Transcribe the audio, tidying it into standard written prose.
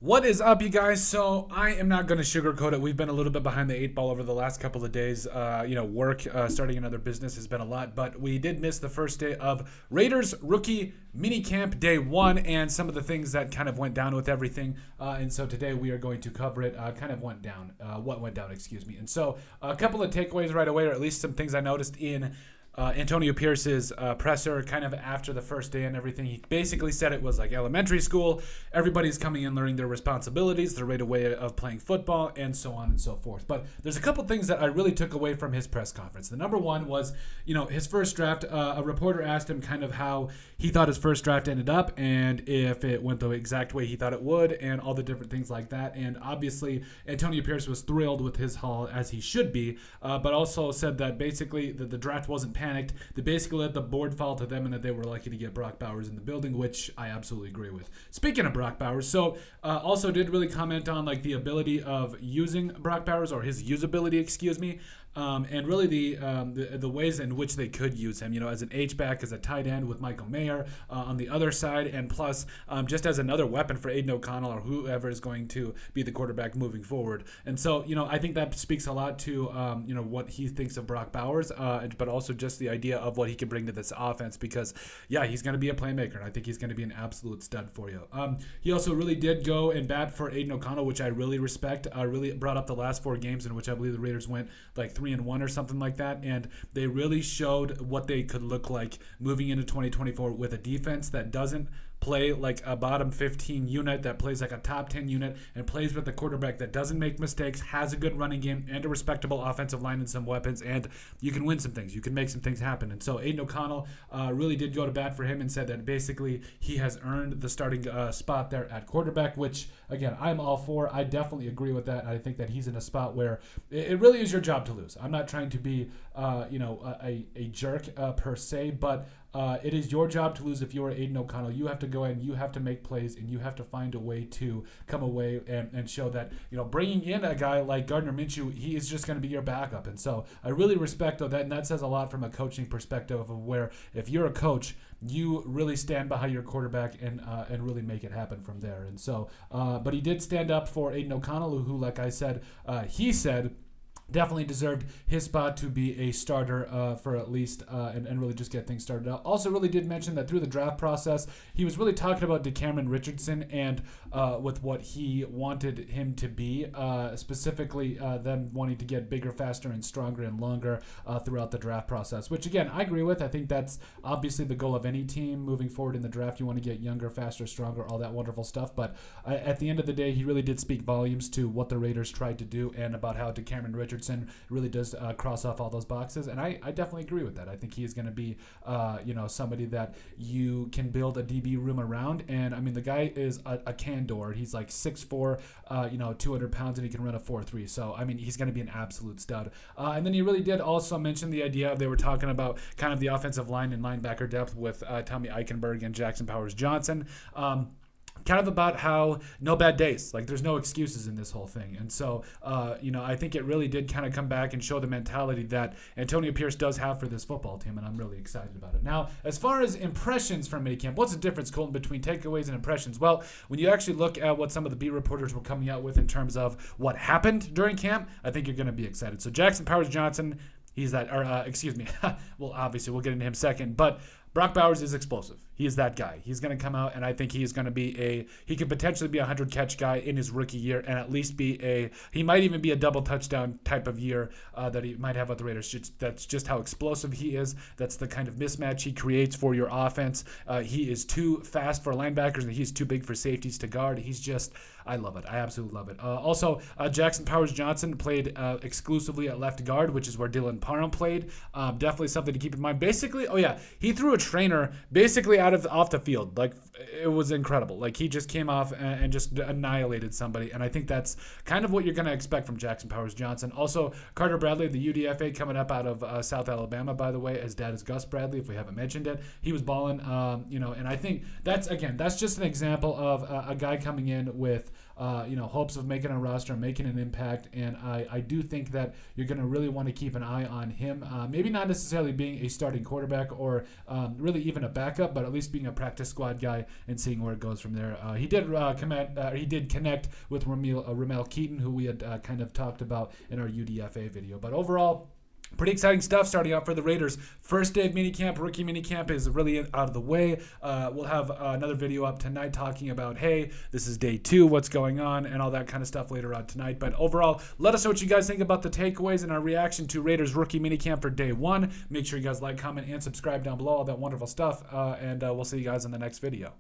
What is up, you guys? So I am not going to sugarcoat it. We've been a little bit behind the eight ball over the last couple of days. Work, starting another business has been a lot, but we did miss the first day of Raiders Rookie Minicamp Day 1 and some of the things that kind of went down with everything. And so today we are going to cover it, what went down, excuse me. And so a couple of takeaways right away, or at least some things I noticed in Antonio Pierce's presser kind of after the first day and everything. He basically said it was like elementary school. Everybody's coming in learning their responsibilities, the right way of playing football, and so on and so forth. But there's a couple things that I really took away from his press conference. The number one was, his first draft. A reporter asked him kind of how he thought his first draft ended up and if it went the exact way he thought it would and all the different things like that. And obviously, Antonio Pierce was thrilled with his haul, as he should be, but also said that basically the draft wasn't panicked. They basically let the board fall to them and that they were lucky to get Brock Bowers in the building, which I absolutely agree with. Speaking of Brock Bowers, so also did really comment on like the ability of using Brock Bowers, or his usability, excuse me. And really the ways in which they could use him, as an H-back, as a tight end with Michael Mayer on the other side, and plus just as another weapon for Aiden O'Connell or whoever is going to be the quarterback moving forward. And so, I think that speaks a lot to, what he thinks of Brock Bowers, but also just the idea of what he can bring to this offense because, yeah, he's going to be a playmaker, and I think he's going to be an absolute stud for you. He also really did go and bat for Aiden O'Connell, which I really respect. Really brought up the last 4 games in which I believe the Raiders went like 3-1 or something like that, and they really showed what they could look like moving into 2024 with a defense that doesn't play like a bottom 15 unit, that plays like a top 10 unit, and plays with a quarterback that doesn't make mistakes, has a good running game and a respectable offensive line and some weapons, and you can win some things. You can make some things happen. And so Aiden O'Connell really did go to bat for him and said that basically he has earned the starting spot there at quarterback, which, again, I'm all for. I definitely agree with that. I think that he's in a spot where it really is your job to lose. I'm not trying to be, a jerk per se, but it is your job to lose if you're Aiden O'Connell. You have to go in, you have to make plays, and you have to find a way to come away and show that, bringing in a guy like Gardner Minshew, he is just going to be your backup. And so I really respect that, and that says a lot from a coaching perspective of where if you're a coach, you really stand behind your quarterback and really make it happen from there. And so, but he did stand up for Aiden O'Connell, who, like I said, he said, definitely deserved his spot to be a starter for at least and really just get things started out. Also really did mention that through the draft process, he was really talking about DeCameron Richardson and with what he wanted him to be, specifically them wanting to get bigger, faster, and stronger and longer throughout the draft process, which, again, I agree with. I think that's obviously the goal of any team moving forward in the draft. You want to get younger, faster, stronger, all that wonderful stuff. But at the end of the day, he really did speak volumes to what the Raiders tried to do and about how DeCameron Richardson really does cross off all those boxes, and I definitely agree with that. I think he is going to be, somebody that you can build a DB room around, and I mean the guy is a candor. He's like 6'4", 200 pounds, and he can run a 4.3. So I mean he's going to be an absolute stud. And then he really did also mention the idea of, they were talking about kind of the offensive line and linebacker depth with Tommy Eichenberg and Jackson Powers-Johnson. Kind of about how no bad days, like there's no excuses in this whole thing. And so, I think it really did kind of come back and show the mentality that Antonio Pierce does have for this football team, and I'm really excited about it. Now, as far as impressions from minicamp, what's the difference, Colton, between takeaways and impressions? Well, when you actually look at what some of the beat reporters were coming out with in terms of what happened during camp, I think you're going to be excited. So Jackson Powers-Johnson, he's that, well, obviously we'll get into him second, but Brock Bowers is explosive. He is that guy. He's going to come out, and I think he is going to be he could potentially be a 100-catch guy in his rookie year, and at least he might even be a double touchdown type of year that he might have with the Raiders. That's just how explosive he is. That's the kind of mismatch he creates for your offense. He is too fast for linebackers, and he's too big for safeties to guard. I love it. I absolutely love it. Also, Jackson Powers-Johnson played exclusively at left guard, which is where Dylan Parham played. Definitely something to keep in mind. Basically, he threw a trainer basically off the field. Like, it was incredible. Like, he just came off and just annihilated somebody, and I think that's kind of what you're going to expect from Jackson Powers-Johnson. Also, Carter Bradley, the UDFA, coming up out of South Alabama, by the way. His dad is Gus Bradley, if we haven't mentioned it. He was balling, and I think that's just an example of a guy coming in with hopes of making a roster, making an impact, and I do think that you're going to really want to keep an eye on him. Maybe not necessarily being a starting quarterback or really even a backup, but at least being a practice squad guy and seeing where it goes from there. He did connect with Ramel Keaton, who we had kind of talked about in our UDFA video. But overall, pretty exciting stuff starting out for the Raiders. First day of minicamp, rookie minicamp is really out of the way. We'll have another video up tonight talking about, hey, this is day 2, what's going on, and all that kind of stuff later on tonight. But overall, let us know what you guys think about the takeaways and our reaction to Raiders rookie minicamp for day 1. Make sure you guys like, comment, and subscribe down below, all that wonderful stuff. And we'll see you guys in the next video.